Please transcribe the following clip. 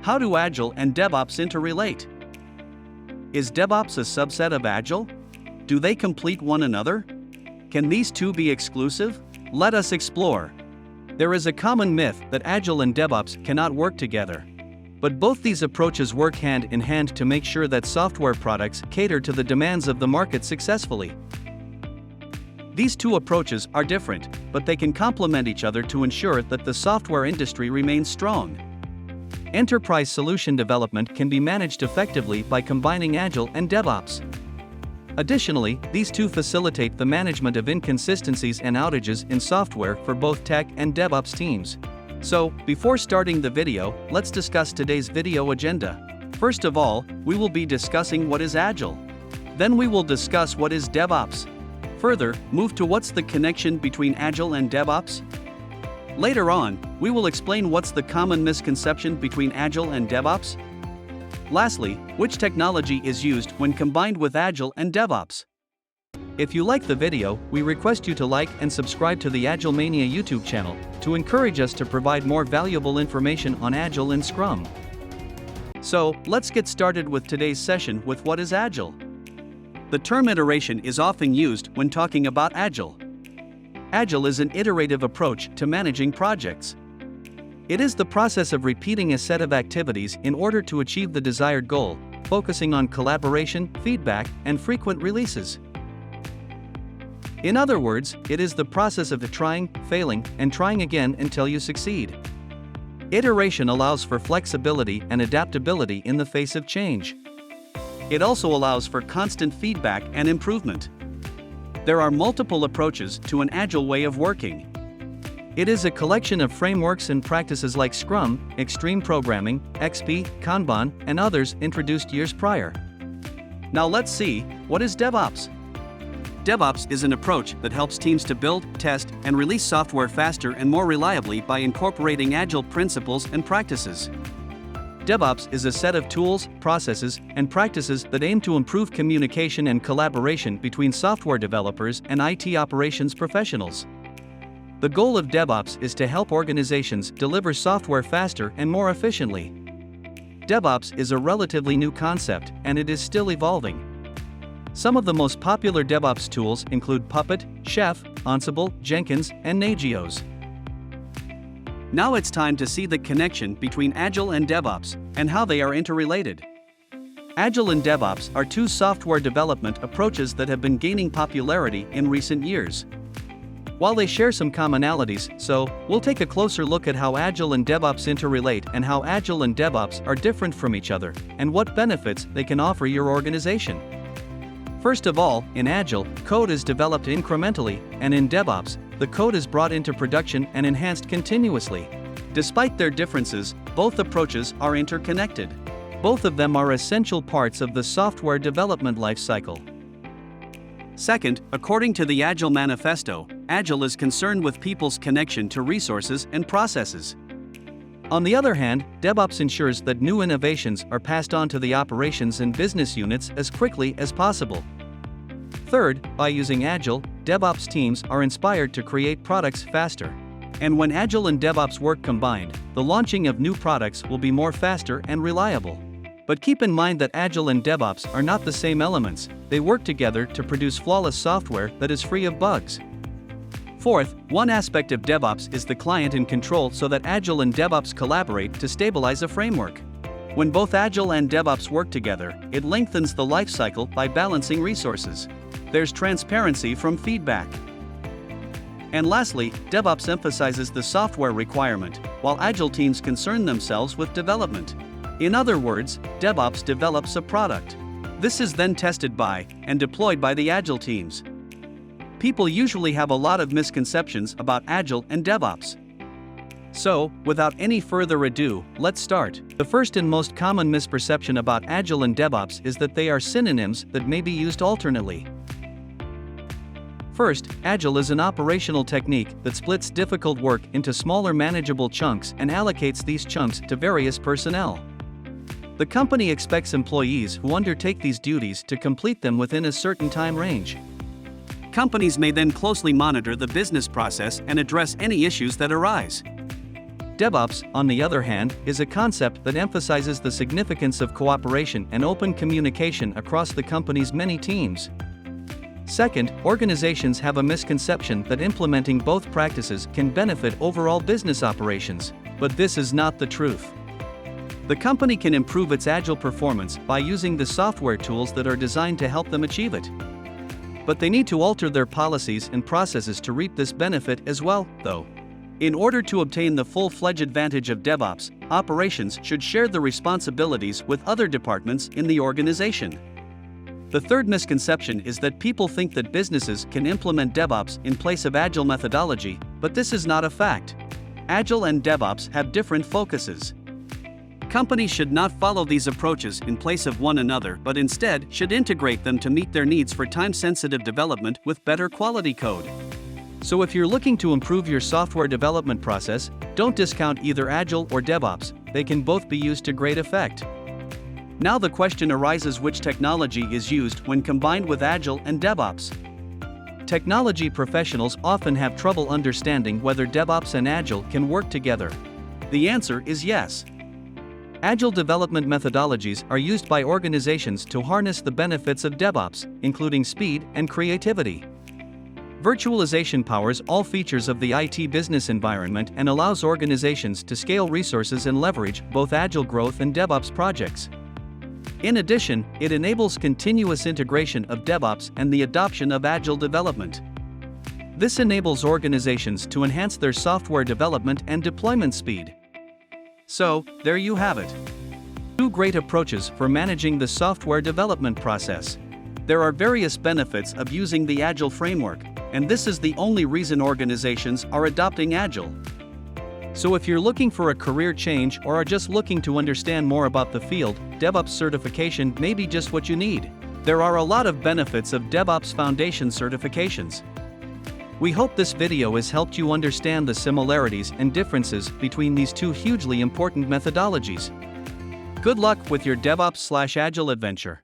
How do Agile and DevOps interrelate? Is DevOps a subset of Agile? Do they complete one another? Can these two be exclusive? Let us explore. There is a common myth that Agile and DevOps cannot work together. But both these approaches work hand in hand to make sure that software products cater to the demands of the market successfully. These two approaches are different, but they can complement each other to ensure that the software industry remains strong. Enterprise solution development can be managed effectively by combining Agile and DevOps. Additionally, these two facilitate the management of inconsistencies and outages in software for both tech and DevOps teams. So, before starting the video, let's discuss today's video agenda. First of all, we will be discussing what is Agile. Then we will discuss what is DevOps. Further, move to what's the connection between Agile and DevOps. Later on, we will explain what's the common misconception between Agile and DevOps. Lastly, which technology is used when combined with Agile and DevOps. If you like the video, we request you to like and subscribe to the Agilemania YouTube channel to encourage us to provide more valuable information on Agile and Scrum. So, let's get started with today's session with what is Agile. The term iteration is often used when talking about Agile. Agile is an iterative approach to managing projects. It is the process of repeating a set of activities in order to achieve the desired goal, focusing on collaboration, feedback, and frequent releases. In other words, it is the process of trying, failing, and trying again until you succeed. Iteration allows for flexibility and adaptability in the face of change. It also allows for constant feedback and improvement. There are multiple approaches to an Agile way of working. It is a collection of frameworks and practices like Scrum, Extreme Programming, XP, Kanban, and others introduced years prior. Now let's see, what is DevOps? DevOps is an approach that helps teams to build, test, and release software faster and more reliably by incorporating Agile principles and practices. DevOps is a set of tools, processes, and practices that aim to improve communication and collaboration between software developers and IT operations professionals. The goal of DevOps is to help organizations deliver software faster and more efficiently. DevOps is a relatively new concept, and it is still evolving. Some of the most popular DevOps tools include Puppet, Chef, Ansible, Jenkins, and Nagios. Now it's time to see the connection between Agile and DevOps, and how they are interrelated. Agile and DevOps are two software development approaches that have been gaining popularity in recent years. While they share some commonalities, so, we'll take a closer look at how Agile and DevOps interrelate and how Agile and DevOps are different from each other, and what benefits they can offer your organization. First of all, in Agile, code is developed incrementally, and in DevOps, the code is brought into production and enhanced continuously. Despite their differences, both approaches are interconnected. Both of them are essential parts of the software development lifecycle. Second, according to the Agile Manifesto, Agile is concerned with people's connection to resources and processes. On the other hand, DevOps ensures that new innovations are passed on to the operations and business units as quickly as possible. Third, by using Agile, DevOps teams are inspired to create products faster. And when Agile and DevOps work combined, the launching of new products will be more faster and reliable. But keep in mind that Agile and DevOps are not the same elements, they work together to produce flawless software that is free of bugs. Fourth, one aspect of DevOps is the client in control so that Agile and DevOps collaborate to stabilize a framework. When both Agile and DevOps work together, it lengthens the lifecycle by balancing resources. There's transparency from feedback. And lastly, DevOps emphasizes the software requirement, while Agile teams concern themselves with development. In other words, DevOps develops a product. This is then tested by and deployed by the Agile teams. People usually have a lot of misconceptions about Agile and DevOps. So, without any further ado, let's start. The first and most common misperception about Agile and DevOps is that they are synonyms that may be used alternately. First, Agile is an operational technique that splits difficult work into smaller manageable chunks and allocates these chunks to various personnel. The company expects employees who undertake these duties to complete them within a certain time range. Companies may then closely monitor the business process and address any issues that arise. DevOps, on the other hand, is a concept that emphasizes the significance of cooperation and open communication across the company's many teams. Second, organizations have a misconception that implementing both practices can benefit overall business operations, but this is not the truth. The company can improve its agile performance by using the software tools that are designed to help them achieve it. But they need to alter their policies and processes to reap this benefit as well, though. In order to obtain the full-fledged advantage of DevOps, operations should share the responsibilities with other departments in the organization. The third misconception is that people think that businesses can implement DevOps in place of Agile methodology, but this is not a fact. Agile and DevOps have different focuses. Companies should not follow these approaches in place of one another, but instead should integrate them to meet their needs for time-sensitive development with better quality code. So if you're looking to improve your software development process, don't discount either Agile or DevOps, they can both be used to great effect. Now the question arises, which technology is used when combined with Agile and DevOps? Technology professionals often have trouble understanding whether DevOps and Agile can work together. The answer is yes. Agile development methodologies are used by organizations to harness the benefits of DevOps, including speed and creativity. Virtualization powers all features of the IT business environment and allows organizations to scale resources and leverage both Agile growth and DevOps projects. In addition, it enables continuous integration of DevOps and the adoption of Agile development. This enables organizations to enhance their software development and deployment speed. So, there you have it. Two great approaches for managing the software development process. There are various benefits of using the Agile framework, and this is the only reason organizations are adopting Agile. So if you're looking for a career change or are just looking to understand more about the field, DevOps certification may be just what you need. There are a lot of benefits of DevOps Foundation certifications. We hope this video has helped you understand the similarities and differences between these two hugely important methodologies. Good luck with your DevOps/Agile adventure.